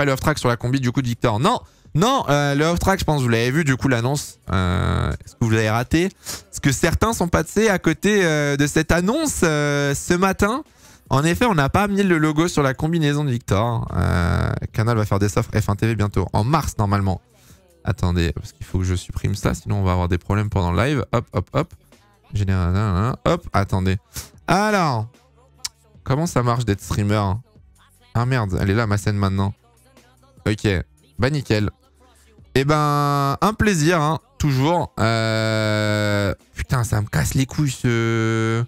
pas le off-track sur la combi du coup de Victor. Non, non, le off-track, je pense que vous l'avez vu du coup l'annonce. Est-ce que vous l'avez raté? Est-ce que certains sont passés à côté de cette annonce ce matin? En effet, on n'a pas mis le logo sur la combinaison de Victor. Canal va faire des offres F1 TV bientôt, en mars normalement. Attendez, parce qu'il faut que je supprime ça, sinon on va avoir des problèmes pendant le live. Hop, hop, hop. Général, hop, attendez. Alors, comment ça marche d'être streamer? Ah merde, elle est là ma scène maintenant. Ok, bah nickel. Eh ben, un plaisir, hein, toujours. Putain, ça me casse les couilles ce...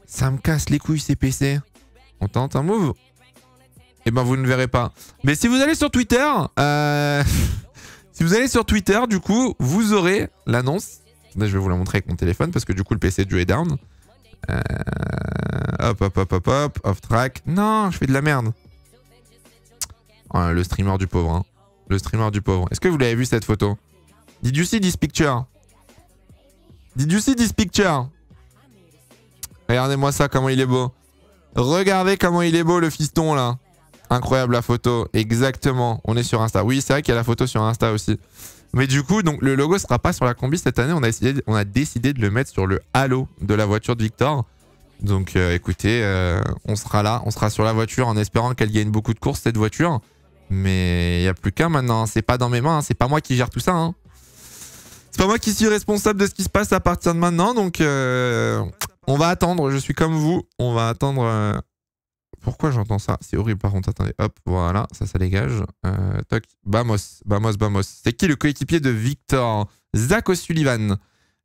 Ça me casse les couilles ces PC. On tente un move? Eh ben, vous ne verrez pas. Mais si vous allez sur Twitter... Si vous allez sur Twitter, du coup, vous aurez l'annonce. Là, je vais vous la montrer avec mon téléphone parce que du coup, le PC de jeu est down. Hop, hop, hop, hop, hop. Off track. Non, je fais de la merde. Oh, le streamer du pauvre. Hein. Le streamer du pauvre. Est-ce que vous l'avez vu cette photo? Did you see this picture? Did you see this picture? Regardez-moi ça, comment il est beau. Regardez comment il est beau, le fiston, là. Incroyable la photo, exactement. On est sur Insta. Oui, c'est vrai qu'il y a la photo sur Insta aussi. Mais du coup, donc le logo sera pas sur la combi cette année. On a décidé de le mettre sur le halo de la voiture de Victor. Donc écoutez, on sera là, on sera sur la voiture en espérant qu'elle gagne beaucoup de courses cette voiture. Mais il n'y a plus qu'un maintenant. C'est pas dans mes mains, hein. C'est pas moi qui gère tout ça. Hein. C'est pas moi qui suis responsable de ce qui se passe à partir de maintenant. Donc on va attendre. Je suis comme vous. On va attendre. Pourquoi j'entends ça? C'est horrible par contre, attendez, hop, voilà, ça dégage. Toc, Vamos. C'est qui le coéquipier de Victor? Zach O'Sullivan.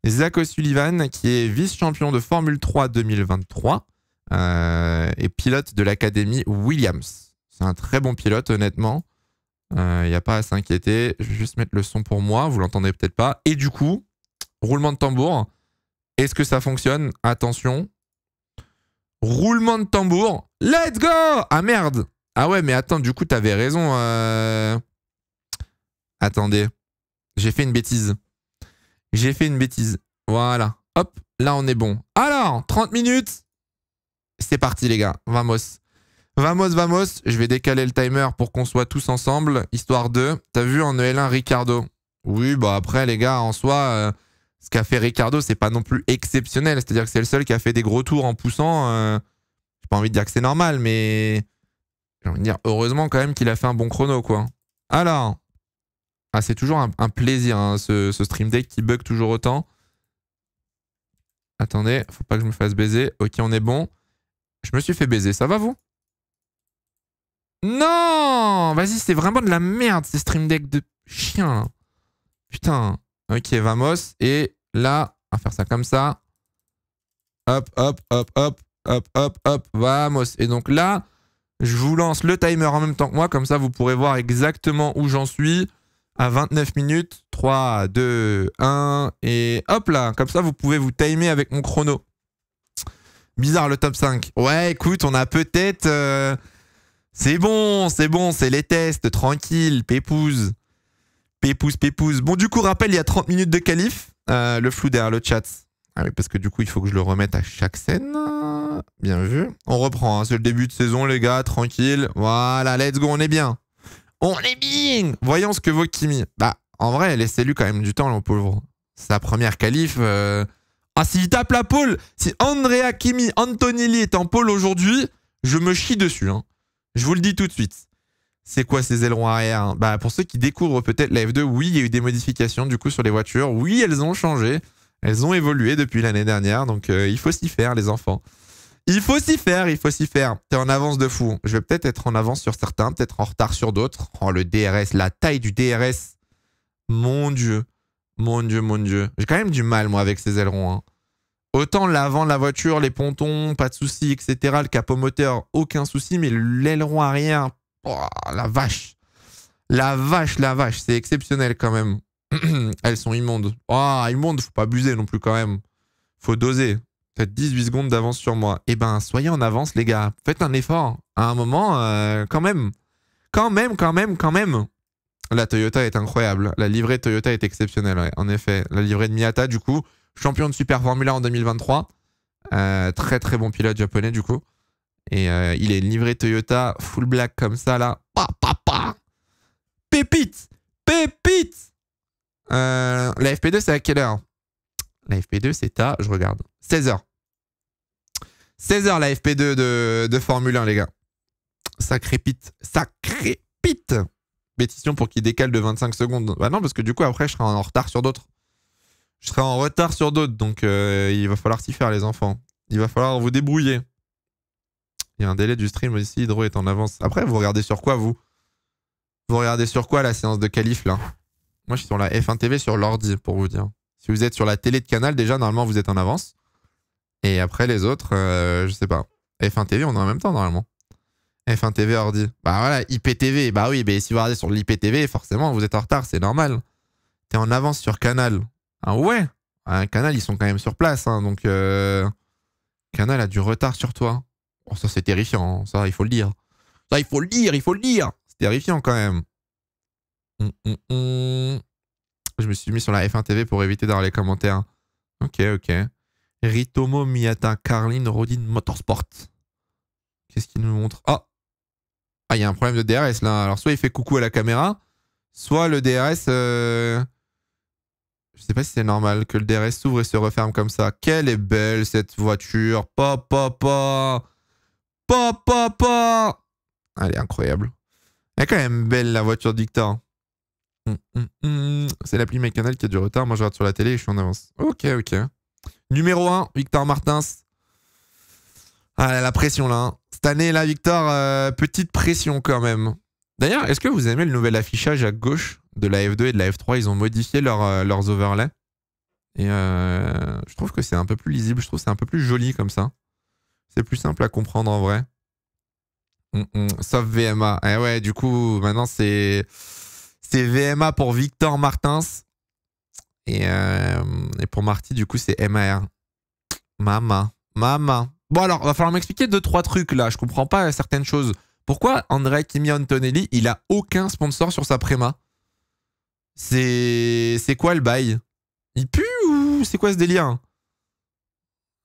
Zach O'Sullivan qui est vice-champion de Formule 3 2023 et pilote de l'académie Williams. C'est un très bon pilote honnêtement. Il n'y a pas à s'inquiéter. Je vais juste mettre le son pour moi, vous l'entendez peut-être pas. Et du coup, roulement de tambour. Est-ce que ça fonctionne? Attention. Roulement de tambour. Let's go! Ah merde! Ah ouais, mais attends, du coup, t'avais raison. Attendez. J'ai fait une bêtise. Voilà. Hop, là, on est bon. Alors, 30 minutes. C'est parti, les gars. Vamos. Je vais décaler le timer pour qu'on soit tous ensemble. Histoire de... T'as vu en E1 Ricardo? Oui, bah après, les gars, en soi... Ce qu'a fait Ricardo, c'est pas non plus exceptionnel. C'est-à-dire que c'est le seul qui a fait des gros tours en poussant. J'ai pas envie de dire que c'est normal, mais... J'ai envie de dire, heureusement quand même qu'il a fait un bon chrono, quoi. Alors... Ah, c'est toujours un plaisir, hein, ce stream deck qui bug toujours autant. Attendez, faut pas que je me fasse baiser. Ok, on est bon. Je me suis fait baiser, ça va vous? Non! Vas-y, c'est vraiment de la merde, ces stream decks de chien. Putain... Ok, vamos. Et là, on va faire ça comme ça. Hop, hop, hop, hop, hop, hop, hop, vamos. Et donc là, je vous lance le timer en même temps que moi. Comme ça, vous pourrez voir exactement où j'en suis. À 29 minutes. 3, 2, 1. Et hop là. Comme ça, vous pouvez vous timer avec mon chrono. Bizarre le top 5. Ouais, écoute, on a peut-être... C'est bon, c'est les tests. Tranquille, pépouze. Pépouze. Bon, du coup, rappel, il y a 30 minutes de qualif. Le flou derrière le chat. Ah oui, parce que du coup, il faut que je le remette à chaque scène. Bien vu. On reprend. Hein. C'est le début de saison, les gars. Tranquille. Voilà, let's go. On est bien. Voyons ce que vaut Kimi. Bah, en vrai, laissez-lui quand même du temps, le pauvre. Sa première qualif. Ah, s'il tape la pole, si Andrea Kimi Antonelli est en pole aujourd'hui, je me chie dessus. Hein. Je vous le dis tout de suite. C'est quoi ces ailerons arrière? Bah, pour ceux qui découvrent peut-être la F2, oui, il y a eu des modifications du coup sur les voitures. Oui, elles ont changé. Elles ont évolué depuis l'année dernière. Donc, il faut s'y faire, les enfants. Il faut s'y faire. T'es en avance de fou. Je vais peut-être être en avance sur certains, peut-être en retard sur d'autres. Oh, le DRS, la taille du DRS. Mon Dieu. J'ai quand même du mal, moi, avec ces ailerons. Hein. Autant l'avant de la voiture, les pontons, pas de soucis, etc. Le capot moteur, aucun souci. Mais l'aileron arrière... Oh, la vache, c'est exceptionnel quand même. Elles sont immondes. Oh, immondes, faut pas abuser non plus quand même. Faut doser. Peut-être 18 secondes d'avance sur moi. Eh ben, soyez en avance, les gars. Faites un effort. À un moment, quand même. La Toyota est incroyable. La livrée Toyota est exceptionnelle, ouais. En effet. La livrée de Miyata, du coup, champion de Super Formula en 2023. Très très bon pilote japonais, du coup. Et il est livré Toyota full black comme ça là. Pépite. Pépite. La FP2, c'est à quelle heure? La FP2, c'est à, je regarde, 16h. 16h la FP2 de Formule 1, les gars. Ça crépite. Ça crépite. Pétition pour qu'il décale de 25 secondes. Bah non, parce que du coup, après, je serai en retard sur d'autres. Je serai en retard sur d'autres, donc il va falloir s'y faire, les enfants. Il va falloir vous débrouiller. Il y a un délai du stream aussi, Hydro est en avance. Après, vous regardez sur quoi, vous? Vous regardez sur quoi, la séance de qualif, là? Moi, je suis sur la F1 TV sur l'ordi, pour vous dire. Si vous êtes sur la télé de Canal, déjà, normalement, vous êtes en avance. Et après, les autres, je sais pas. F1 TV, on est en même temps, normalement. F1 TV ordi. Bah voilà, IPTV. Bah oui, mais si vous regardez sur l'IPTV, forcément, vous êtes en retard, c'est normal. T'es en avance sur Canal. Ah ouais? Canal, ils sont quand même sur place, hein, donc Canal a du retard sur toi. Oh, ça, c'est terrifiant, hein. Ça, il faut le dire. Ça, il faut le dire, il faut le dire. C'est terrifiant, quand même. Je me suis mis sur la F1 TV pour éviter d'avoir les commentaires. Ok. Ritomo Miyata, Carlin Rodin Motorsport. Qu'est-ce qu'il nous montre? Ah, il y a un problème de DRS là. Alors soit il fait coucou à la caméra, soit le DRS... Je sais pas si c'est normal que le DRS s'ouvre et se referme comme ça. Quelle est belle cette voiture. Papa. Elle est incroyable. Elle est quand même belle la voiture de Victor. C'est l'appli MyCanal qui a du retard. Moi je regarde sur la télé et je suis en avance. Ok. Numéro 1, Victor Martins. Ah, la pression là. Hein. Cette année là, Victor, petite pression quand même. D'ailleurs, est-ce que vous aimez le nouvel affichage à gauche de la F2 et de la F3? Ils ont modifié leurs overlays. Et je trouve que c'est un peu plus lisible. Je trouve que c'est un peu plus joli comme ça. C'est plus simple à comprendre en vrai. Sauf VMA. Eh ouais, du coup, maintenant c'est VMA pour Victor Martins. Et pour Marty, du coup, c'est MAR. Mama. Bon alors, va falloir m'expliquer 2-3 trucs là. Je comprends pas certaines choses. Pourquoi Andrea Kimi Antonelli, il a aucun sponsor sur sa Préma? C'est quoi le bail? Il pue ou c'est quoi ce délire?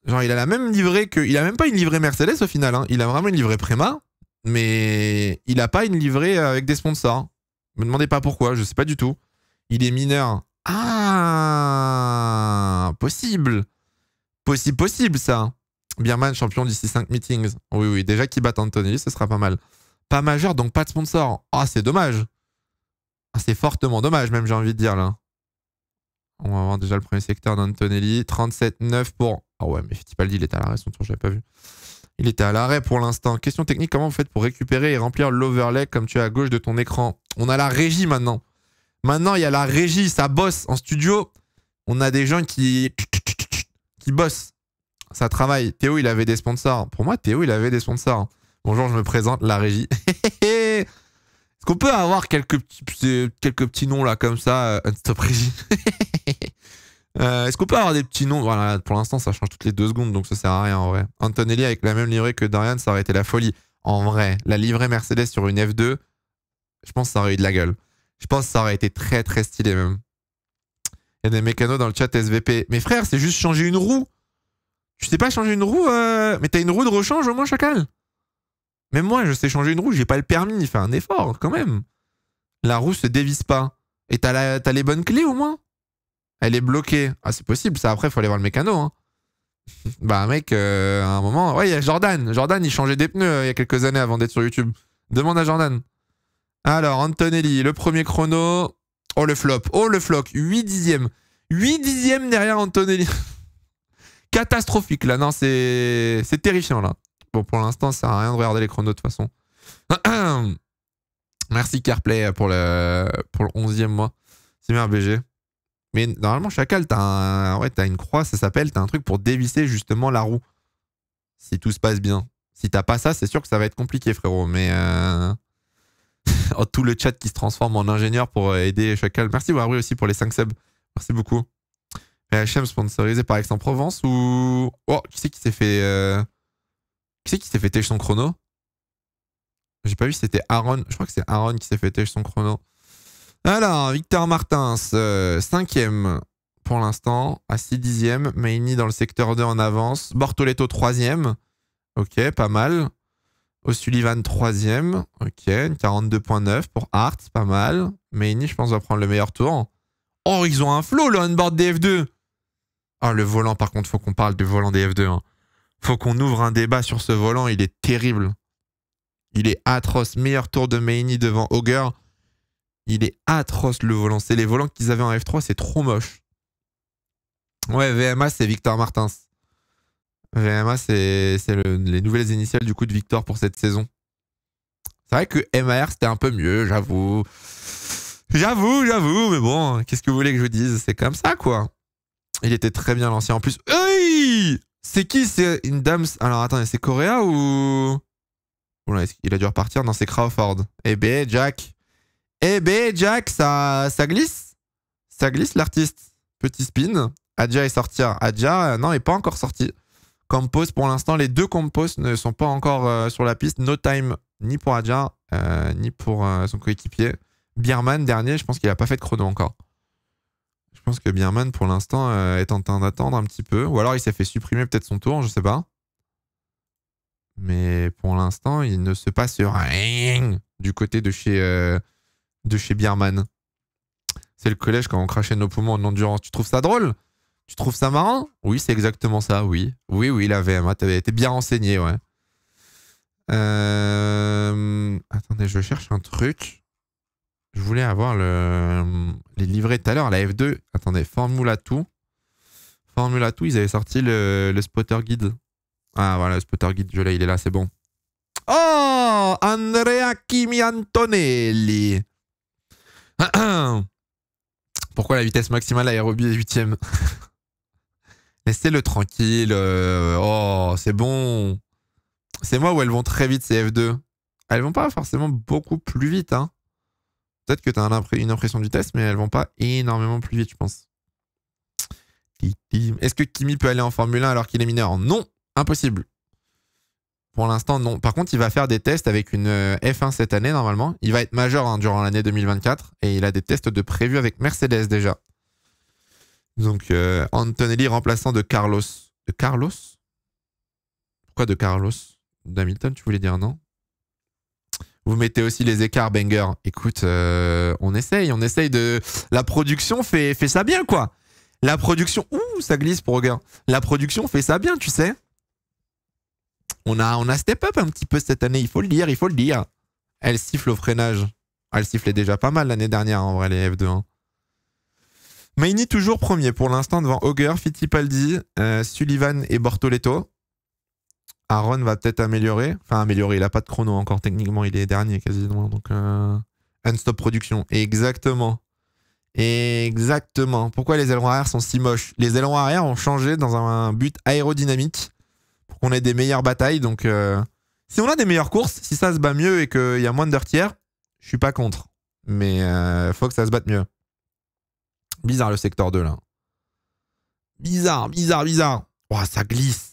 Genre, il a la même livrée que... Il a même pas une livrée Mercedes au final. Hein. Il a vraiment une livrée Préma, mais il a pas une livrée avec des sponsors. Me demandez pas pourquoi, je sais pas du tout. Il est mineur. Ah, possible ça. Birman, champion d'ici 5 meetings. Oui, déjà qu'il batte Antonelli, ce sera pas mal. Pas majeur, donc pas de sponsor. Ah, c'est dommage. Ah, c'est fortement dommage, même, j'ai envie de dire, là. On va voir déjà le premier secteur d'Antonelli. 37,9 pour... Ah ouais, mais Fittipaldi, il était à l'arrêt, son tour, j'avais pas vu. Il était à l'arrêt pour l'instant. Question technique, comment vous faites pour récupérer et remplir l'overlay comme tu es à gauche de ton écran? On a la régie maintenant. Maintenant, il y a la régie, ça bosse en studio. On a des gens qui bossent. Ça travaille. Théo, il avait des sponsors. Pour moi, Théo, il avait des sponsors. Bonjour, je me présente, la régie. Est-ce qu'on peut avoir quelques petits noms là comme ça? Unstop régie. Est-ce qu'on peut avoir des petits noms? Voilà, pour l'instant, ça change toutes les 2 secondes, donc ça sert à rien en vrai. Antonelli avec la même livrée que Dorian, ça aurait été la folie. En vrai, la livrée Mercedes sur une F2, je pense que ça aurait eu de la gueule. Je pense que ça aurait été très très stylé même. Il y a des mécanos dans le chat SVP. Mais frère, c'est juste changer une roue. Tu sais pas changer une roue Mais t'as une roue de rechange au moins, chacal? Même moi, je sais changer une roue, j'ai pas le permis. Fais un effort quand même. La roue se dévisse pas. Et t'as les bonnes clés au moins? Elle est bloquée. Ah, c'est possible, ça. Après, faut aller voir le mécano. Hein. Bah, mec, à un moment... Ouais, il y a Jordan. Jordan, il changeait des pneus il y a quelques années avant d'être sur YouTube. Demande à Jordan. Alors, Antonelli, le premier chrono. Oh, le flop. 8 dixièmes. 8 dixièmes derrière Antonelli. Catastrophique, là. Non, c'est terrifiant, là. Bon, pour l'instant, ça sert à rien de regarder les chronos, de toute façon. Merci, CarPlay, pour le 11e mois. C'est bien, BG. Mais normalement, Chacal, t'as une croix, ça s'appelle. T'as un truc pour dévisser, justement, la roue. Si tout se passe bien. Si t'as pas ça, c'est sûr que ça va être compliqué, frérot. Mais... Oh, tout le chat qui se transforme en ingénieur pour aider Chacal. Merci, Wabri, aussi, pour les 5 subs. Merci beaucoup. PHM sponsorisé par Aix-en-Provence ou... Oh, qui c'est qui s'est fait... Qui c'est qui s'est fait têche son chrono? J'ai pas vu si c'était Aaron. Je crois que c'est Aaron qui s'est fait têche son chrono. Alors, Victor Martins, 5e pour l'instant, à 6 dixièmes. Maini dans le secteur 2 en avance. Bortoletto 3e. Ok, pas mal. O'Sullivan 3e. Ok, 42.9 pour Hart, pas mal. Meini, je pense, va prendre le meilleur tour. Oh, ils ont un flow, le on-board des F2. Ah, le volant, par contre, faut qu'on parle du volant des F2. Hein. Faut qu'on ouvre un débat sur ce volant, il est terrible. Il est atroce. Meilleur tour de Meini devant Auger. Il est atroce, le volant. C'est les volants qu'ils avaient en F3, c'est trop moche. Ouais, VMA, c'est Victor Martins. VMA, c'est les nouvelles initiales du coup de Victor pour cette saison. C'est vrai que MAR, c'était un peu mieux, j'avoue. J'avoue, mais bon, qu'est-ce que vous voulez que je vous dise? C'est comme ça, quoi. Il était très bien lancé en plus. Hey, c'est qui? C'est une dame. Alors attendez, c'est Correa ou. Oula, il a dû repartir. Non, c'est Crawford. Eh ben, Jack. Eh ben, Jack, ça glisse. Ça glisse, l'artiste. Petit spin. Adja est sorti. Adja, non, il n'est pas encore sorti. Campos, pour l'instant, les deux Campos ne sont pas encore sur la piste. No time, ni pour Adja, ni pour son coéquipier. Bierman, dernier, je pense qu'il n'a pas fait de chrono encore. Je pense que Bierman, pour l'instant, est en train d'attendre un petit peu. Ou alors, il s'est fait supprimer peut-être son tour, je sais pas. Mais pour l'instant, il ne se passe rien du côté de chez Bierman. C'est le collège quand on crachait nos poumons en endurance. Tu trouves ça drôle? Tu trouves ça marrant? Oui, c'est exactement ça, oui. Oui, la VMA, t'avais été bien renseigné, ouais. Attendez, je cherche un truc. Je voulais avoir les livrets tout à l'heure à la F2. Attendez, Formula 2, ils avaient sorti le spotter guide. Ah, voilà, le spotter guide, je l'ai, il est là, c'est bon. Oh, Andrea Kimi Antonelli. Pourquoi la vitesse maximale aérobie est 8ème? Laissez-le tranquille. Oh, c'est bon. C'est moi où elles vont très vite, ces F2. Elles vont pas forcément beaucoup plus vite. Hein. Peut-être que tu as une impression de vitesse, mais elles vont pas énormément plus vite, je pense. Est-ce que Kimi peut aller en Formule 1 alors qu'il est mineur? Non, impossible. Pour l'instant, non. Par contre, il va faire des tests avec une F1 cette année, normalement. Il va être majeur hein, durant l'année 2024. Et il a des tests de prévus avec Mercedes déjà. Donc, Antonelli remplaçant de Carlos. De Carlos? Pourquoi de Carlos? D'Hamilton, tu voulais dire, non? Vous mettez aussi les écarts, Banger. Écoute, on essaye de... La production fait ça bien, quoi. La production... Ouh, ça glisse pour Auger. La production fait ça bien, tu sais. On a step up un petit peu cette année, il faut le dire. Elle siffle au freinage. Elle sifflait déjà pas mal l'année dernière, en vrai, les F2. Meini toujours premier pour l'instant devant Auger, Fittipaldi, Sullivan et Bortoleto. Aaron va peut-être améliorer. Enfin, améliorer, il n'a pas de chrono encore techniquement, il est dernier quasiment. Donc, Unstop Production. Exactement. Pourquoi les ailerons arrière sont si moches? Les ailerons arrière ont changé dans un but aérodynamique pour qu'on ait des meilleures batailles. Donc, si on a des meilleures courses, si ça se bat mieux et qu'il y a moins de dirtières, je suis pas contre. Mais faut que ça se batte mieux. Bizarre le secteur 2 là. Bizarre. Oh, ça glisse.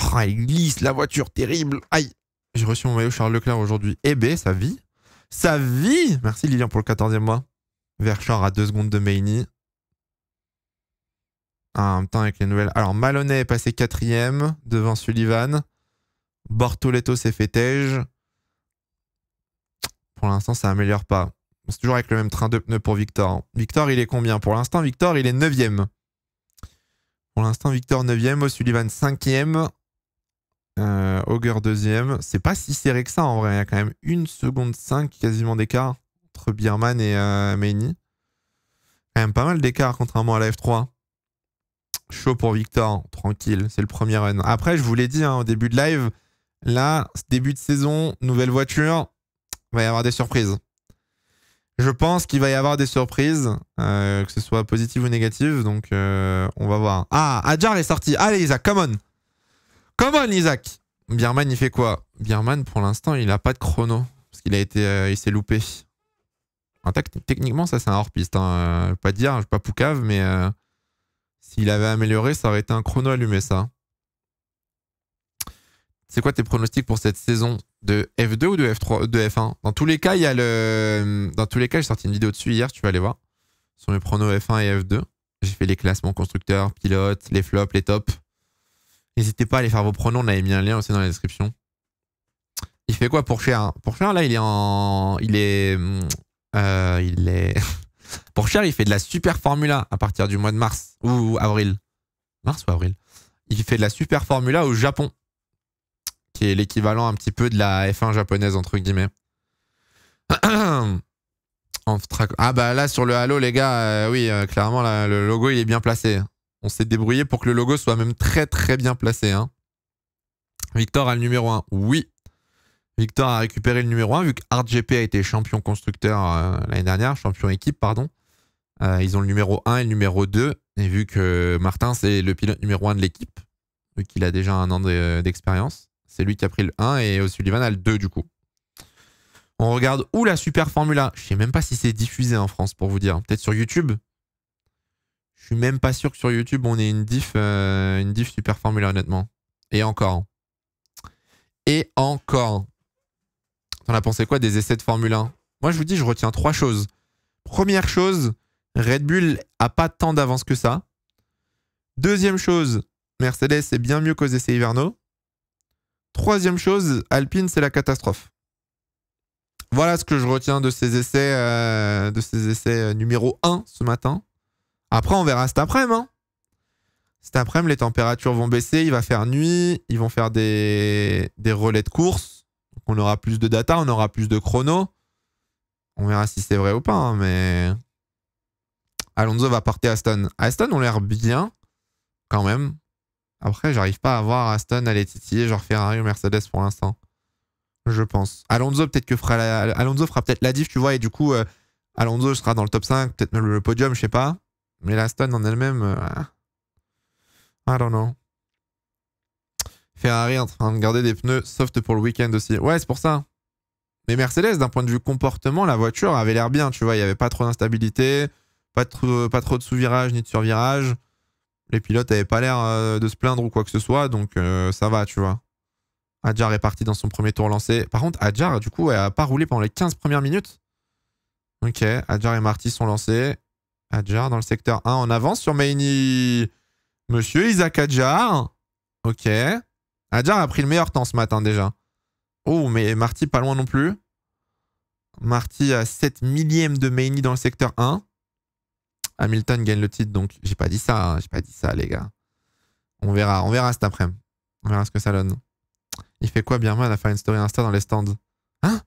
Oh, elle glisse la voiture, terrible. Aïe. J'ai reçu mon maillot Charles Leclerc aujourd'hui. Eh ben, ça vit. Ça vit. Merci Lilian pour le 14e mois. Verchard à 2 secondes de Meini. Ah, en même temps avec les nouvelles. Alors Maloney est passé 4ème devant Sullivan. Bortoleto s'est fait tège. Pour l'instant, ça améliore pas. C'est toujours avec le même train de pneus pour Victor. Victor, il est combien? Pour l'instant, Victor, il est 9ème. Pour l'instant, Victor 9ème. O'Sullivan 5ème. Auger 2ème. C'est pas si serré que ça en vrai. Il y a quand même 1 seconde 5 quasiment d'écart entre Bierman et Meini. Quand même pas mal d'écart contrairement à la F3. Chaud pour Victor. Tranquille. C'est le premier run. Après, je vous l'ai dit hein, au début de live. Là, début de saison, nouvelle voiture. Il va y avoir des surprises. Je pense qu'il va y avoir des surprises, que ce soit positives ou négatives, donc on va voir. Ah, Adjar est sorti. Allez Isaac, come on. Come on Isaac. Bierman, il fait quoi? Bierman, pour l'instant, il n'a pas de chrono, parce qu'il a été, il s'est loupé. Techniquement, ça c'est un hors-piste. Hein. Je vais pas dire, je vais pas poucave, mais s'il avait amélioré, ça aurait été un chrono allumé, ça. C'est quoi tes pronostics pour cette saison de F2 ou de F3, de F1? Dans tous les cas, il y a dans tous les cas, j'ai sorti une vidéo dessus hier, tu vas aller voir. Sur mes pronos F1 et F2. J'ai fait les classements constructeurs, pilotes, les flops, les tops. N'hésitez pas à aller faire vos pronos, on avait mis un lien aussi dans la description. Il fait quoi pour Cher? Pour Cher, là, il est en... Il est... Pour Cher, il fait de la Super Formula à partir du mois de mars ou avril. Mars ou avril. Il fait de la Super Formula au Japon, qui est l'équivalent un petit peu de la F1 japonaise, entre guillemets. Ah bah là, sur le Halo, les gars, oui, clairement, là, le logo, il est bien placé. On s'est débrouillé pour que le logo soit même très très bien placé. Hein. Victor a le numéro 1. Oui. Victor a récupéré le numéro 1 vu que ArtGP a été champion constructeur l'année dernière, champion équipe, pardon. Ils ont le numéro 1 et le numéro 2. Et vu que Martin, c'est le pilote numéro 1 de l'équipe, vu qu'il a déjà un an d'expérience, c'est lui qui a pris le 1 et O'Sullivan a le 2 du coup. On regarde où la Super Formula. Je sais même pas si c'est diffusé en France pour vous dire. Peut-être sur YouTube. Je suis même pas sûr que sur YouTube on ait une diff Super Formula honnêtement. Et encore. Et encore. T'en as pensé quoi des essais de Formule 1? Moi je vous dis, je retiens 3 choses. Première chose, Red Bull a pas tant d'avance que ça. Deuxième chose, Mercedes est bien mieux qu'aux essais hivernaux. Troisième chose, Alpine c'est la catastrophe. Voilà ce que je retiens de ces essais numéro 1 ce matin. Après, on verra cet après-midi. Hein. Cet après-midi, les températures vont baisser, il va faire nuit, ils vont faire des relais de course. Donc on aura plus de data, on aura plus de chrono. On verra si c'est vrai ou pas, hein, mais... Alonso va porter Aston. Aston ont l'air bien, quand même. Après, j'arrive pas à voir Aston aller titiller genre Ferrari ou Mercedes pour l'instant. Je pense. Alonso, peut-être que Alonso fera peut-être la diff, tu vois, et du coup, Alonso sera dans le top 5, peut-être même le podium, je sais pas. Mais la Aston en elle-même, I don't know. Ferrari en train de garder des pneus soft pour le week-end aussi. Ouais, c'est pour ça. Mais Mercedes, d'un point de vue comportement, la voiture avait l'air bien, tu vois. Il n'y avait pas trop d'instabilité, pas trop de sous-virage ni de sur-virage. Les pilotes n'avaient pas l'air de se plaindre ou quoi que ce soit, donc ça va, tu vois. Hadjar est parti dans son premier tour lancé. Par contre, Hadjar, du coup, elle n'a pas roulé pendant les 15 premières minutes. Ok, Hadjar et Marty sont lancés. Hadjar dans le secteur 1 en avance sur Maini. Monsieur Isaac Hadjar. Ok. Hadjar a pris le meilleur temps ce matin déjà. Oh, mais Marty pas loin non plus. Marty a 7 millièmes de Maini dans le secteur 1. Hamilton gagne le titre, donc j'ai pas dit ça, hein. J'ai pas dit ça, les gars. On verra cet après-midi. On verra ce que ça donne. Il fait quoi, Birman, à faire une story Insta dans les stands? Hein?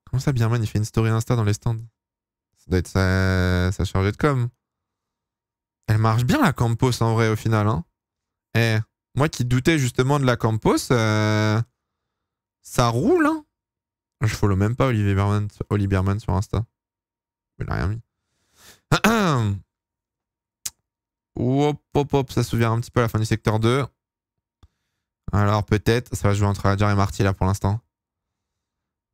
Comment ça, Birman, il fait une story Insta dans les stands? Ça doit être sa chargée de com. Elle marche bien, la Campos, en vrai, au final. Hein. Eh, moi qui doutais justement de la Campos, ça roule. Hein. Je follow même pas Olivier Berman sur Insta. Il a rien mis. Hop, hop, hop, ça souvient un petit peu à la fin du secteur 2. Alors peut-être, ça va se jouer entre Hadjar et Marty là pour l'instant.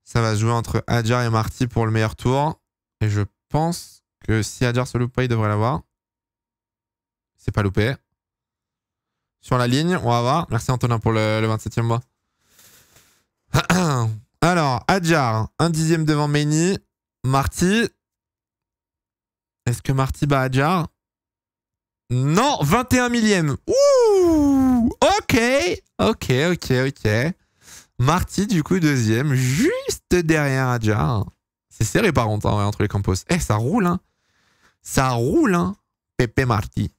Ça va se jouer entre Hadjar et Marty pour le meilleur tour. Et je pense que si Hadjar se loupe pas, il devrait l'avoir. C'est pas loupé. Sur la ligne, on va voir. Merci Antonin pour le 27e mois. Alors, Hadjar, 1 dixième devant Maini. Marty. Est-ce que Marty bat Hadjar? Non, 21 millième. Ouh, ok. Marty, du coup, deuxième, juste derrière Hadjar. C'est serré par contre, hein, entre les campos. Eh, ça roule, hein. Ça roule, hein. Pepe Marty.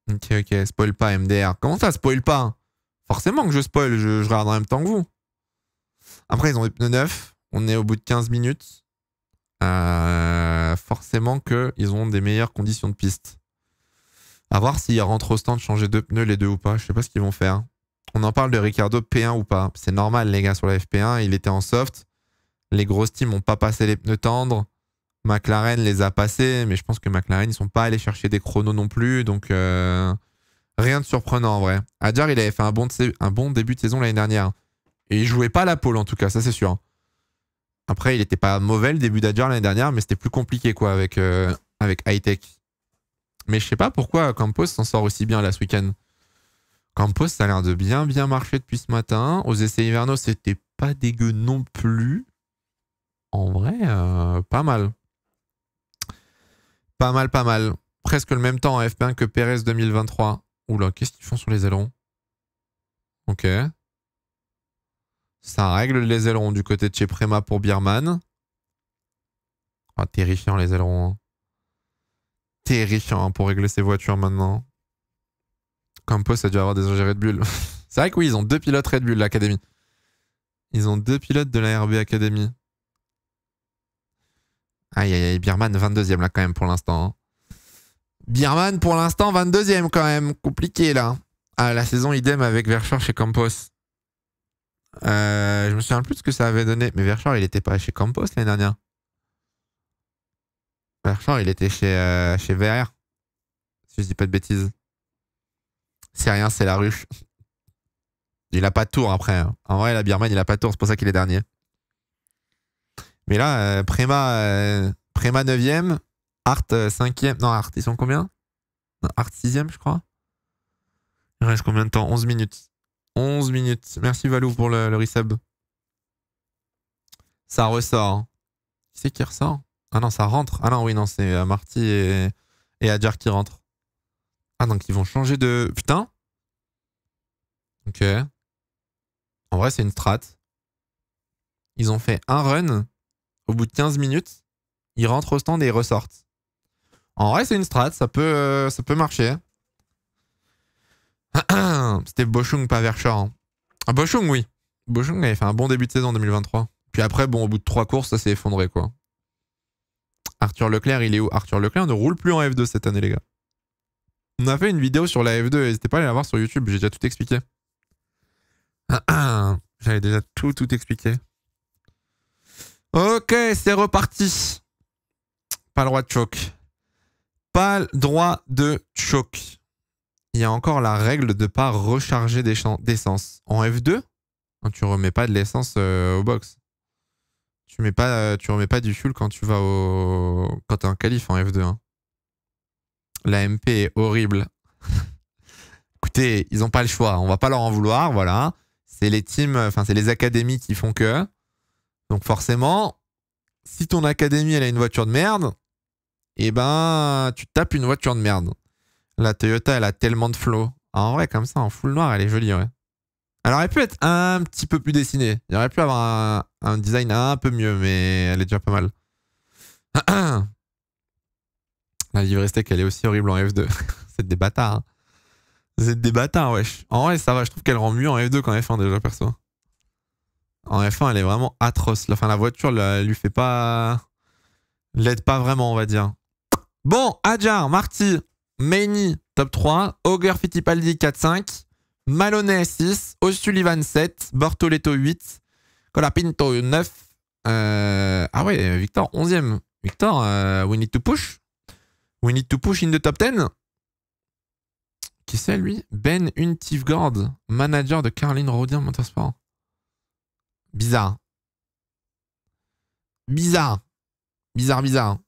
Ok, spoil pas, MDR. Comment ça, spoil pas? Forcément que je spoil, je regarde en même temps que vous. Après, ils ont des pneus neufs. On est au bout de 15 minutes. Forcément qu'ils ont des meilleures conditions de piste. À voir s'ils rentrent au stand de changer 2 pneus les deux ou pas. Je sais pas ce qu'ils vont faire. On en parle de Ricardo P1 ou pas. C'est normal les gars sur la FP1. Il était en soft. Les grosses teams n'ont pas passé les pneus tendres. McLaren les a passés. Mais je pense que McLaren ils sont pas allés chercher des chronos non plus. Donc rien de surprenant en vrai. Hadjar il avait fait un bon début de saison l'année dernière. Et il jouait pas la pole en tout cas. Ça c'est sûr. Après, il était pas mauvais le début d'Hadjar l'année dernière, mais c'était plus compliqué quoi avec Hightech. Mais je sais pas pourquoi Campos s'en sort aussi bien là ce week-end. Campos, ça a l'air de bien marcher depuis ce matin. Aux essais hivernaux, c'était pas dégueu non plus. En vrai, pas mal. Pas mal. Presque le même temps en FP1 que Perez 2023. Oula, qu'est-ce qu'ils font sur les ailerons? Ok. Ça règle les ailerons du côté de chez Prema pour Bierman. Oh, terrifiant les ailerons. Hein. Terrifiant hein, pour régler ces voitures maintenant. Campos a dû avoir des ingés Red Bull. C'est vrai que oui, ils ont 2 pilotes Red Bull, l'Académie. Ils ont 2 pilotes de la RB Academy. Aïe aïe aïe, Bierman 22e là quand même pour l'instant. Hein. Bierman pour l'instant 22e quand même. Compliqué là. Ah, la saison idem avec Verschoor chez Campos. Je me souviens plus de ce que ça avait donné. Mais Verschoor il était pas chez Campos l'année dernière. Verschoor il était chez VR. Si je dis pas de bêtises. C'est rien, c'est la ruche. Il a pas de tour après. Hein. En vrai, la Bierman, il a pas de tour, c'est pour ça qu'il est dernier. Mais là, Prema 9ème, Art 5ème. Non, Art, ils sont combien? Non, Art 6ème, je crois. Il reste combien de temps? 11 minutes. 11 minutes. Merci Valou pour le resub. Ça ressort. Hein. Qui c'est qui ressort? Ah non, ça rentre. Ah non, oui, non, c'est Marty et Adjar qui rentrent. Ah, donc ils vont changer de... Putain. Ok. En vrai, c'est une strat. Ils ont fait un run. Au bout de 15 minutes, ils rentrent au stand et ils ressortent. En vrai, c'est une strat. Ça peut marcher. C'était Boschung, pas Verschoor. Hein. Ah, Boschung, oui. Boschung avait fait un bon début de saison en 2023. Puis après, bon, au bout de 3 courses, ça s'est effondré, quoi. Arthur Leclerc, il est où? Arthur Leclerc ne roule plus en F2 cette année, les gars. On a fait une vidéo sur la F2. N'hésitez pas à aller la voir sur YouTube. J'ai déjà tout expliqué. J'avais déjà tout expliqué. Ok, c'est reparti. Pas le droit de choc. Pas le droit de choc. Il y a encore la règle de pas recharger d'essence. En F2, tu remets pas de l'essence au box. Tu remets pas du fuel quand tu vas quand t'es en qualif en F2. Hein. La MP est horrible. Écoutez, ils ont pas le choix. On va pas leur en vouloir, voilà. C'est les teams, enfin c'est les académies qui font que. Donc forcément, si ton académie elle a une voiture de merde, eh ben tu tapes une voiture de merde. La Toyota elle a tellement de flow. Ah, en vrai comme ça en full noir elle est jolie ouais. Elle aurait pu être un petit peu plus dessinée. Il aurait pu avoir un design un peu mieux mais elle est déjà pas mal. La livrée steak elle est aussi horrible en F2. C'est des bâtards. Hein. C'est des bâtards wesh. En vrai ça va, je trouve qu'elle rend mieux en F2 qu'en F1 déjà perso. En F1, elle est vraiment atroce. Enfin, la voiture, elle lui fait pas... l'aide pas vraiment, on va dire. Bon, Adjar, Marty, Maini, top 3. Auger Fittipaldi, 4-5. Maloney, 6. O'Sullivan, 7. Bortoletto, 8. Colapinto, 9. Ah ouais, Victor, 11e. Victor, we need to push. We need to push in the top 10. Qui c'est, lui? Ben Untivgord, manager de Caroline Rodin Motorsport. Bizarre. Bizarre. Bizarre.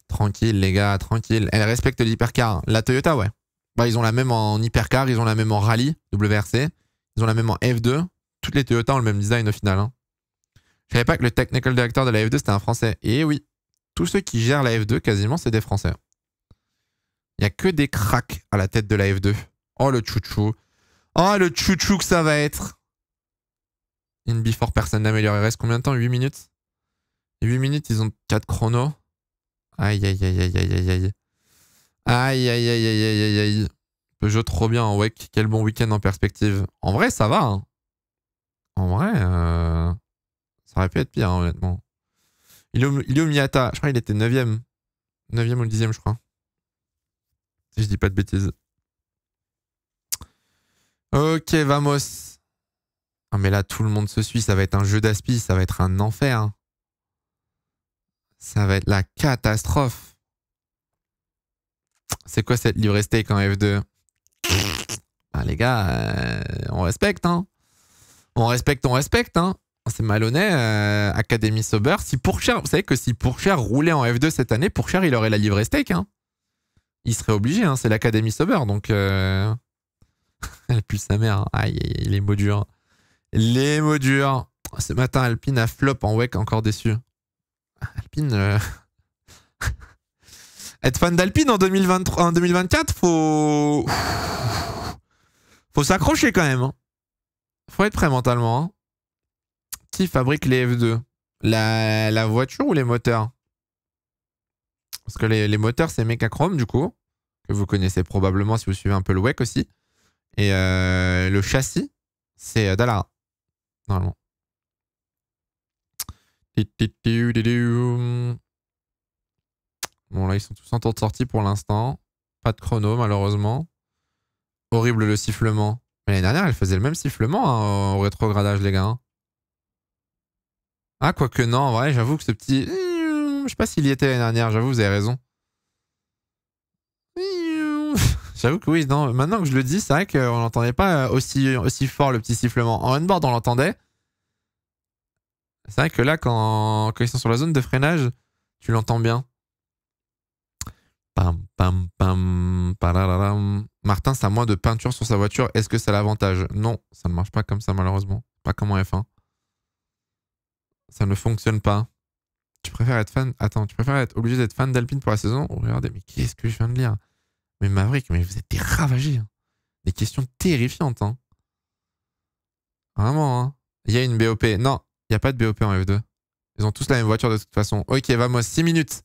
Tranquille, les gars, tranquille. Elle respecte l'hypercar. La Toyota, ouais. Bah, ils ont la même en hypercar, ils ont la même en rallye, WRC. Ils ont la même en F2. Toutes les Toyota ont le même design au final. Hein. Je savais pas que le technical director de la F2, c'était un Français. Et oui, tous ceux qui gèrent la F2, quasiment, c'est des Français. Il n'y a que des cracks à la tête de la F2. Oh, le chouchou. Oh, le chouchou que ça va être. In before, personne n'améliore. Il reste combien de temps? 8 minutes 8 minutes, ils ont 4 chronos. Aïe, aïe, aïe, aïe, aïe, aïe, aïe. Aïe, aïe, aïe, aïe, aïe, aïe, aïe. Peugeot trop bien en WEC. Quel bon week-end en perspective. En vrai, ça va. Hein. En vrai, ça aurait pu être pire, hein, honnêtement. Ilio Miyata, je crois qu'il était 9ème. 9ème ou 10ème, je crois. Si je dis pas de bêtises. Ok, vamos. Ah, mais là, tout le monde se suit. Ça va être un jeu d'aspi. Ça va être un enfer. Hein. Ça va être la catastrophe. C'est quoi cette livrée steak en F2? Ah, les gars, on respecte, hein. On respecte, hein. C'est malhonnête, Academy Sauber. Si Pourchère, vous savez que si Pourchère roulait en F2 cette année, Pourchère, il aurait la livrée steak, hein. Il serait obligé, hein. C'est l'Academy Sauber, donc... Elle pue sa mère. Hein. Aïe, aïe, aïe, les mots durs. Les mots durs. Ce matin, Alpine a flop en WEC, encore déçu. Alpine... Être fan d'Alpine en 2023, en 2024, faut s'accrocher quand même. Hein. Faut être prêt mentalement. Hein. Qui fabrique les F2? La voiture ou les moteurs? Parce que les moteurs, c'est Mechachrome, du coup, que vous connaissez probablement si vous suivez un peu le WEC aussi. Et le châssis, c'est Dallara, normalement. Bon, là, ils sont tous en tour de sortie pour l'instant. Pas de chrono, malheureusement. Horrible le sifflement. Mais l'année dernière, elle faisait le même sifflement hein, au rétrogradage, les gars. Hein. Ah, quoique non, en vrai, j'avoue que ce petit... Je sais pas s'il y était l'année dernière, j'avoue, vous avez raison. J'avoue que oui, non, maintenant que je le dis, c'est vrai qu'on n'entendait pas aussi fort le petit sifflement. En on-board, on l'entendait. C'est vrai que là, quand ils sont sur la zone de freinage, tu l'entends bien. Pam, pam, pam, parararam. Martin, ça a moins de peinture sur sa voiture. Est-ce que c'est l'avantage? Non, ça ne marche pas comme ça, malheureusement. Pas comme en F1. Ça ne fonctionne pas. Tu préfères être fan... Attends, tu préfères être obligé d'être fan d'Alpine pour la saison? Oh, regardez, mais qu'est-ce que je viens de lire? Mais Maverick, mais vous êtes des ravagés. Hein. Des questions terrifiantes. Hein. Vraiment. Hein. Il y a une BOP. Non, il n'y a pas de BOP en F2. Ils ont tous la même voiture de toute façon. Ok, vamos, 6 minutes.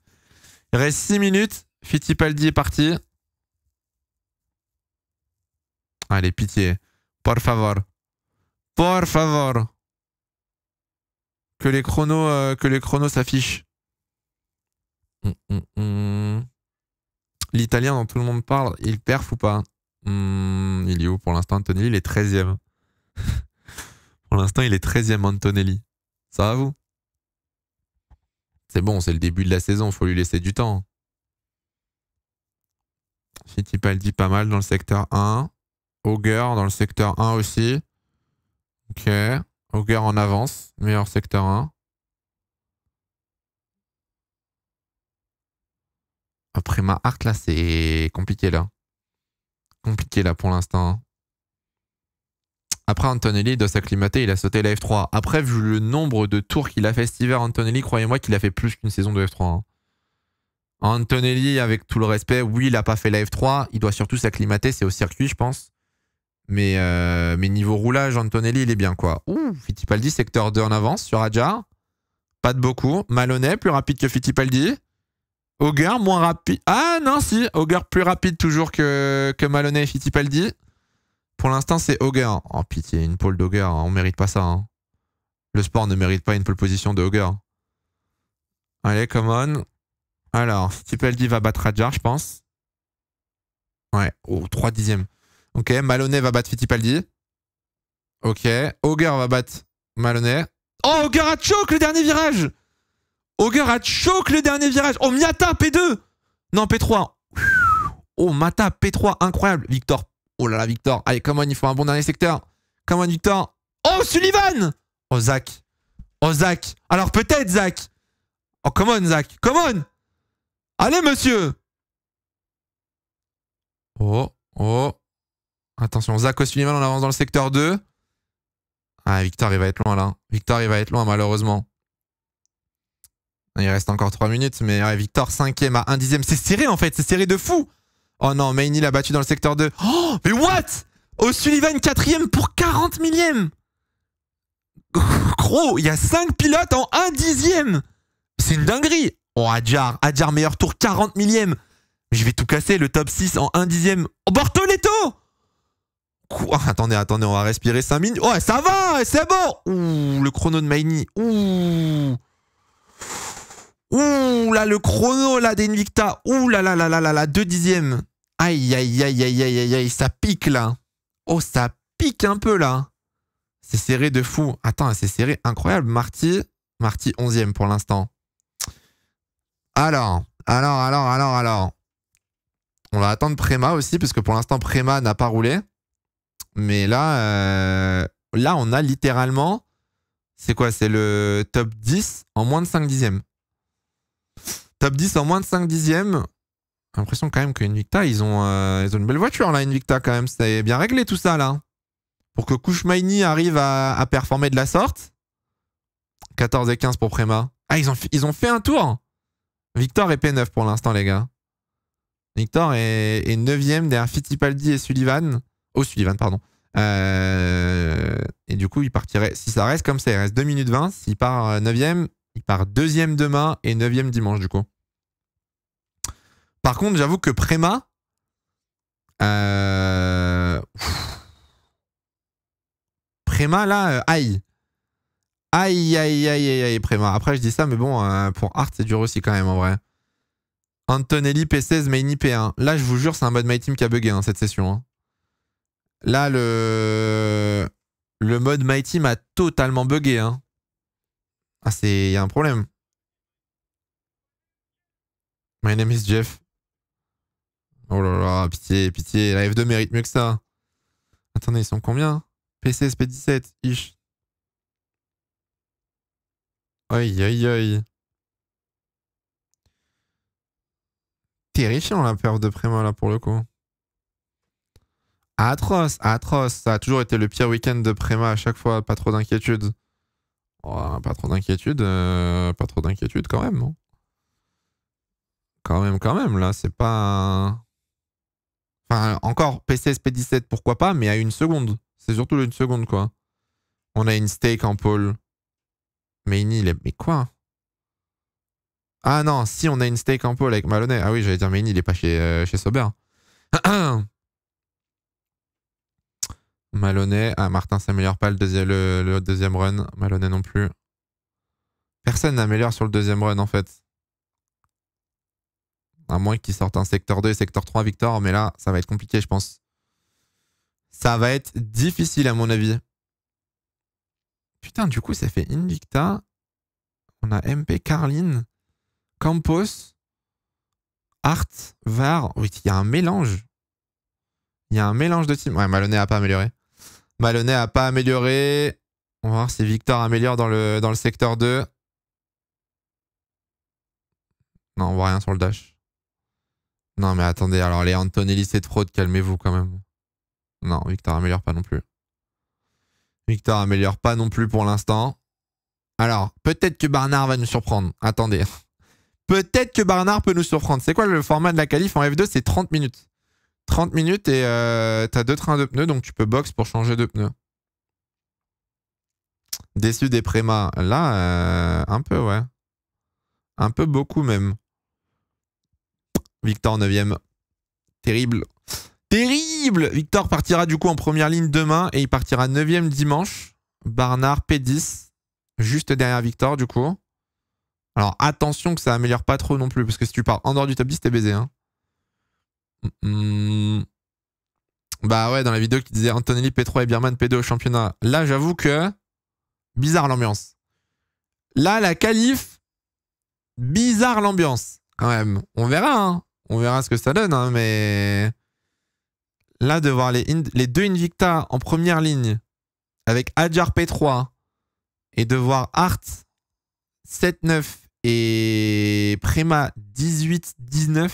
Il reste 6 minutes. Fittipaldi est parti. Allez, pitié. Por favor. Por favor. Que les chronos s'affichent. L'italien dont tout le monde parle, il perf ou pas? Il est où pour l'instant? Antonelli, il est 13e. Pour l'instant, il est 13e, Antonelli. Ça va vous? C'est bon, c'est le début de la saison, faut lui laisser du temps. Fittipaldi pas mal dans le secteur 1. Auger dans le secteur 1 aussi. Ok. Auger en avance, meilleur secteur 1. Après ma Hart là, c'est compliqué là. Compliqué là pour l'instant. Après Antonelli, il doit s'acclimater, il a sauté la F3. Après, vu le nombre de tours qu'il a fait cet hiver, Antonelli, croyez-moi qu'il a fait plus qu'une saison de F3. Hein. Antonelli, avec tout le respect, oui, il n'a pas fait la F3. Il doit surtout s'acclimater, c'est au circuit, je pense. Mais niveau roulage, Antonelli, il est bien, quoi. Ouh, Fittipaldi, secteur 2 en avance sur Adjar. Pas de beaucoup. Maloney, plus rapide que Fittipaldi. Auger, moins rapide. Ah non, si. Auger, plus rapide toujours que Maloney et Fittipaldi. Pour l'instant, c'est Auger. Oh, pitié, une pole d'Auger. On mérite pas ça. Hein. Le sport ne mérite pas une pole position de Auger. Allez, come on. Alors, Fittipaldi va battre Adjar, je pense. Ouais, oh, 3 dixièmes. Ok, Maloney va battre Fittipaldi. Ok, Auger va battre Maloney. Oh, Auger a choke le dernier virage. Auger a choke le dernier virage. Oh, Miata, P2. Non, P3. Oh, Mata, P3, incroyable. Victor. Oh là là, Victor. Allez, come on, il faut un bon dernier secteur. Come on, Victor. Oh, Sullivan. Oh, Zach. Oh, Zach. Alors, peut-être, Zach. Oh, come on, Zach. Come on. Allez, monsieur. Oh, oh. Attention, Zach O'Sullivan en avance dans le secteur 2. Ah, Victor, il va être loin, là. Victor, il va être loin, malheureusement. Il reste encore 3 minutes, mais ouais, Victor 5e à 1 dixième. C'est serré, en fait. C'est serré de fou. Oh non, Maini l'a battu dans le secteur 2. Oh, mais what? O'Sullivan 4e pour 40 millième. Gros, il y a 5 pilotes en 1 dixième. C'est une dinguerie. Oh, Adjar meilleur tour 40 millième. Je vais tout casser, le top 6 en 1 dixième. Oh, Bortoletto. Quoi? Attendez, on va respirer 5 minutes. Ouais, ça va, c'est bon. Ouh, le chrono de Maini. Ouh, là, le chrono là d'Invicta. Ouh là là là là là là, 2 dixièmes. Aïe, aïe, aïe, aïe, aïe, aïe, aïe, ça pique là. Oh, ça pique un peu là. C'est serré de fou. Attends, c'est serré, incroyable. Marty 11e pour l'instant. Alors. On va attendre Prema aussi, parce que pour l'instant, Prema n'a pas roulé. Mais là, on a littéralement... C'est quoi? C'est le top 10 en moins de 5 dixièmes. Top 10 en moins de 5 dixièmes. J'ai l'impression quand même qu'Invicta, ils ont une belle voiture là, Invicta quand même. C'est bien réglé tout ça là. Pour que Kouchmaini arrive à performer de la sorte. 14 et 15 pour Prema. Ah, ils ont fait un tour. Victor est P9 pour l'instant, les gars. Victor est 9ème derrière Fittipaldi et Sullivan. Oh, Sullivan, pardon. Et du coup, il partirait. Si ça reste comme ça, il reste 2 minutes 20. S'il part 9ème, il part 2ème demain et 9ème dimanche, du coup. Par contre, j'avoue que Prema. Prema, là, aïe. Aïe, aïe, aïe, aïe, aïe, Prema. Après, je dis ça, mais bon, pour Hart, c'est dur aussi quand même, en vrai. Antonelli P16, Maini P1. Là, je vous jure, c'est un mode My Team qui a bugué, cette session. Hein. Là, le mode My Team a totalement bugué. Hein. Ah, il y a un problème. My name is Jeff. Oh là là, pitié, pitié. La F2 mérite mieux que ça. Attendez, ils sont combien? P16, P17, ish. Aïe, aïe, aïe. Terrifiant la perf de Prema là pour le coup. Atroce, atroce. Ça a toujours été le pire week-end de Prema à chaque fois. Pas trop d'inquiétude. Oh, pas trop d'inquiétude. Pas trop d'inquiétude quand même. Non, quand même. Là, c'est pas. Enfin, encore PCS P17, pourquoi pas, mais à 1 seconde. C'est surtout une seconde quoi. On a une stake en pole. Mais quoi? Ah non, si on a une stake en pole avec Maloney. Ah oui, j'allais dire, mais il est pas chez Sauber. Maloney. Ah, Martin s'améliore pas le deuxième run. Maloney non plus. Personne n'améliore sur le deuxième run en fait. À moins qu'il sorte un secteur 2 et secteur 3 Victor, mais là, ça va être compliqué, je pense. Ça va être difficile à mon avis. Putain, du coup, ça fait Invicta. On a MP, Carlin, Campos, Hart, Var. Oui, il y a un mélange. Il y a un mélange de teams. Ouais, Maloney n'a pas amélioré. Maloney n'a pas amélioré. On va voir si Victor améliore dans le secteur 2. Non, on voit rien sur le dash. Non, mais attendez, alors les Antonelli, c'est de fraude, calmez-vous quand même. Non, Victor améliore pas non plus. Victor améliore pas non plus pour l'instant. Alors, peut-être que Barnard va nous surprendre. Attendez. Peut-être que Barnard peut nous surprendre. C'est quoi le format de la qualif en F2? C'est 30 minutes. 30 minutes et t'as 2 trains de pneus, donc tu peux box pour changer de pneus. Déçu des Préma. Là, un peu, ouais. Un peu beaucoup même. Victor 9ème. Terrible. Terrible! Victor partira du coup en première ligne demain et il partira 9ème dimanche. Barnard P10. Juste derrière Victor du coup. Alors attention que ça améliore pas trop non plus parce que si tu pars en dehors du top 10 t'es baisé. Hein. Bah ouais, dans la vidéo qui disait Antonelli P3 et Bierman P2 au championnat. Là j'avoue que bizarre l'ambiance. Là la qualif, bizarre l'ambiance quand même. On verra, hein. On verra ce que ça donne, hein, mais là de voir les 2 Invicta en première ligne avec Adjar P3 et de voir Hart 7-9 et Prema 18-19.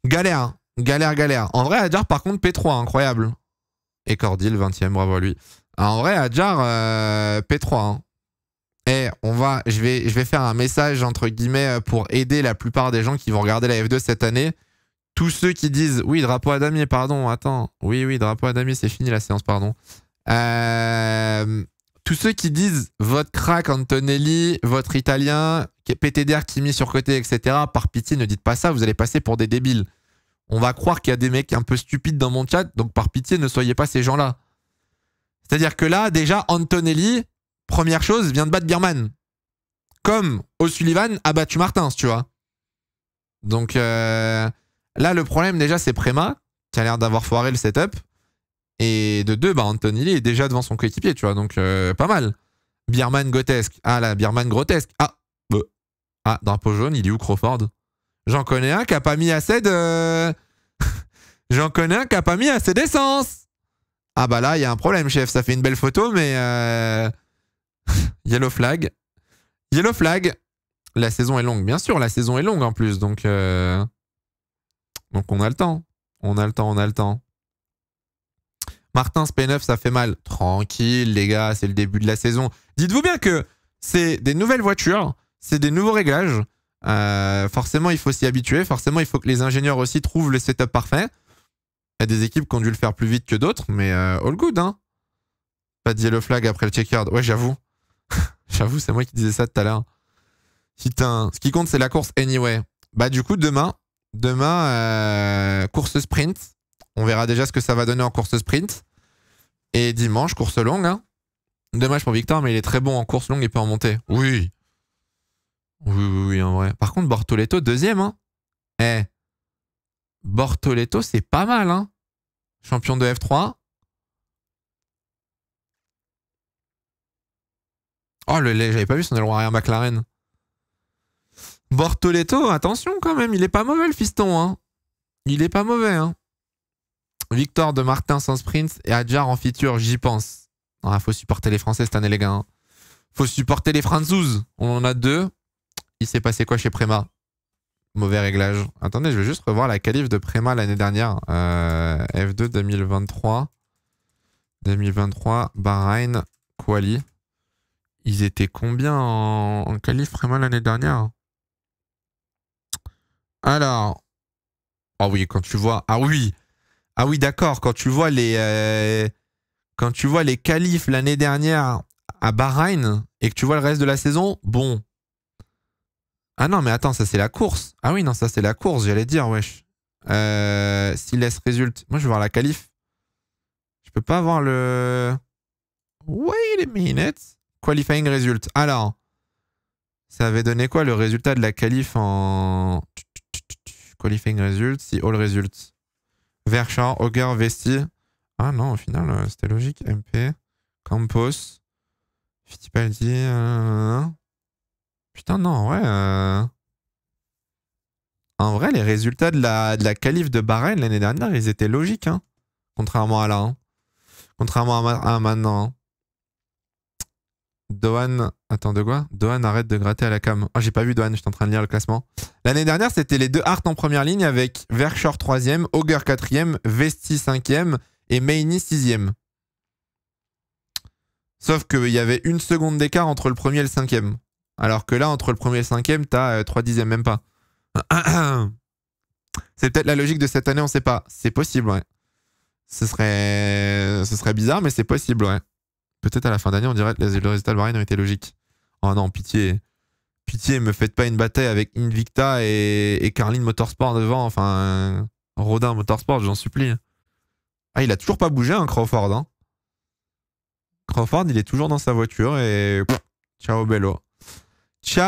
Galère. Galère. En vrai, Adjar, par contre, P3, incroyable. Et Cordil, 20ème, bravo à lui. En vrai, Adjar, P3. Hein. Et je vais faire un message, entre guillemets, pour aider la plupart des gens qui vont regarder la F2 cette année. Tous ceux qui disent, oui, drapeau à damier, pardon, attends. Oui, drapeau à damier, c'est fini la séance, pardon. Tous ceux qui disent votre crack Antonelli, votre italien, PTDR qui mis sur côté, etc. Par pitié, ne dites pas ça, vous allez passer pour des débiles. On va croire qu'il y a des mecs un peu stupides dans mon chat, donc par pitié, ne soyez pas ces gens-là. C'est-à-dire que là, déjà, Antonelli, première chose, vient de battre Bierman. Comme O'Sullivan a battu Martins, tu vois. Donc là, le problème, déjà, c'est Prema, qui a l'air d'avoir foiré le setup. Et de 2, Antonelli est déjà devant son coéquipier, tu vois, donc pas mal. Bierman grotesque. Ah là, Bierman grotesque. Ah, drapeau jaune, il est où Crawford? J'en connais un qui a pas mis assez de... J'en connais un qui a pas mis assez d'essence. Ah bah là, il y a un problème, chef. Ça fait une belle photo, mais... Yellow flag. Yellow flag. La saison est longue. Bien sûr, la saison est longue en plus, donc on a le temps. On a le temps. Martins P9, ça fait mal. Tranquille, les gars, c'est le début de la saison. Dites-vous bien que c'est des nouvelles voitures, c'est des nouveaux réglages. Forcément, il faut s'y habituer. Forcément, il faut que les ingénieurs aussi trouvent le setup parfait. Il y a des équipes qui ont dû le faire plus vite que d'autres, mais all good, hein. Pas de yellow flag après le checkered. Ouais, j'avoue. J'avoue, c'est moi qui disais ça tout à l'heure. Putain, ce qui compte, c'est la course anyway. Bah, du coup, demain, course sprint. On verra déjà ce que ça va donner en course sprint. Et dimanche, course longue, hein. Dommage pour Victor, mais il est très bon en course longue et peut en monter. Oui. Oui, en vrai. Par contre, Bortoleto, deuxième, hein. Bortoleto, c'est pas mal, hein. Champion de F3. Oh, j'avais pas vu son aileron arrière McLaren. Bortoleto, attention quand même, il est pas mauvais le fiston, hein. Il est pas mauvais, hein. Victor de Martin sans sprint et Adjar en feature, j'y pense. Ah, faut supporter les Français cette année, les gars. Hein. Faut supporter les Franzouzes. On en a 2. Il s'est passé quoi chez Prema? Mauvais réglage. Attendez, je vais juste revoir la qualif de Prema l'année dernière. F2 2023. 2023, Bahreïn, Quali. Ils étaient combien en qualif Prema l'année dernière? Alors. Ah oui, quand tu vois. Ah oui, d'accord. Quand tu vois les qualifs l'année dernière à Bahreïn et que tu vois le reste de la saison, bon. Ah non, mais attends, ça c'est la course. Ah oui, non, ça c'est la course, j'allais dire, wesh. S'il laisse résulte. Moi, je vais voir la qualif. Je peux pas avoir le. Wait a minute. Qualifying result. Alors, ça avait donné quoi le résultat de la qualif en. Qualifying result, si all results. Verschar, Auger, Vesti. Ah non, au final, c'était logique. MP, Campos, Fittipaldi. Putain, non, ouais. En vrai, les résultats de la qualif de Bahreïn l'année dernière, ils étaient logiques, hein. Contrairement à là. Hein. Contrairement à maintenant. Hein. Dohan. Attends, de quoi? Dohan arrête de gratter à la cam. Oh, j'ai pas vu Dohan, j'étais en train de lire le classement. L'année dernière, c'était les deux Hart en première ligne avec Verschoor 3e, Auger 4e, Vesti 5e et Meini 6e. Sauf qu'il y avait 1 seconde d'écart entre le premier et le 5e. Alors que là, entre le premier et le 5e, t'as 3 dixièmes, même pas. C'est peut-être la logique de cette année, on sait pas. C'est possible, ouais. Ce serait bizarre, mais c'est possible, ouais. Peut-être à la fin d'année, on dirait que le résultat de Bahreïn ont été logique. Oh non, pitié. Pitié, me faites pas une bataille avec Invicta et Carlin Motorsport devant. Enfin, Rodin Motorsport, j'en supplie. Ah, il a toujours pas bougé, hein, Crawford. Hein. Crawford, il est toujours dans sa voiture et ciao bello.